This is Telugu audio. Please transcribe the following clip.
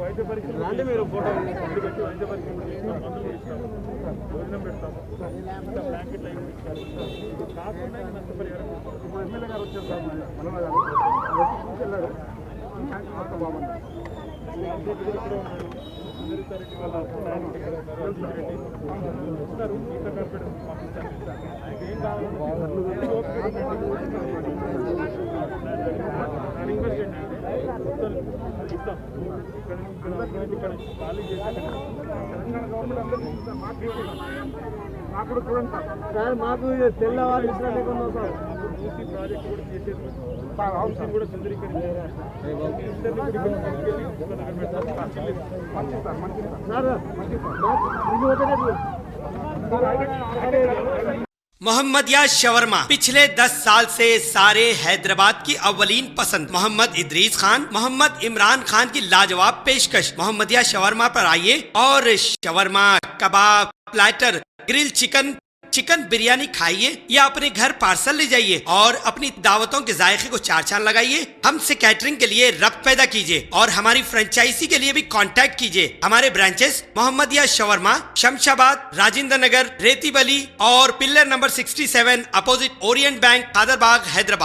వైద్య పరీక్షలు రాండి, మీరు ఫోటో పెట్టి వైద్య పరీక్షలు చేస్తాం, మందులు ఇస్తాం, భోజనం పెడతాము, ఇంకా బ్లాంకెట్లు అవి ఇస్తారు. కాకుండా నష్టపరిహారం ఇప్పుడు ఎమ్మెల్యే గారు వచ్చారు సార్, మొత్తం బాగుంది. అధ్యక్షుడు కూడా ఉన్నారు, సుందరితారెడ్డి వాళ్ళ వస్తారు, గీత కార్పొరేట్ పంపిస్తారు. ఏం కావాలి రిక్వెస్ట్ ఏంటంటే ఇస్తాం. ఇక్కడ ఖాళీ చేసి తెలంగాణ గవర్నమెంట్ అందరికీ ఇస్తాం. మాకు కూడా చూడండి సార్, మాకు తెల్లవారు ఇష్టం లేకుండా సార్ మూసీ ప్రాజెక్ట్ కూడా చేసేది, హౌసింగ్ కూడా సుందరీకరించి मोहम्मदिया शवरमा पिछले 10 साल से सारे हैदराबाद की अव्वलीन पसंद मोहम्मद इदरीस खान, मोहम्मद इमरान खान की लाजवाब पेशकश। मोहम्मदिया शवरमा पर आइए और शवरमा, कबाब, platter, grill chicken, chicken biryani खाइए या अपने घर पार्सल ले जाइए और अपनी दावतों के जायके को चार चांद लगाइए। हमसे कैटरिंग के लिए रब्त पैदा कीजिए और हमारी फ्रेंचाइजी के लिए भी कांटेक्ट कीजिए। हमारे ब्रांचेस मोहम्मदिया शवरमा, शमशाबाद, राजेंद्र नगर, रेती बली और pillar number 67 opposite Orient bank, Kadarbagh, Hyderabad.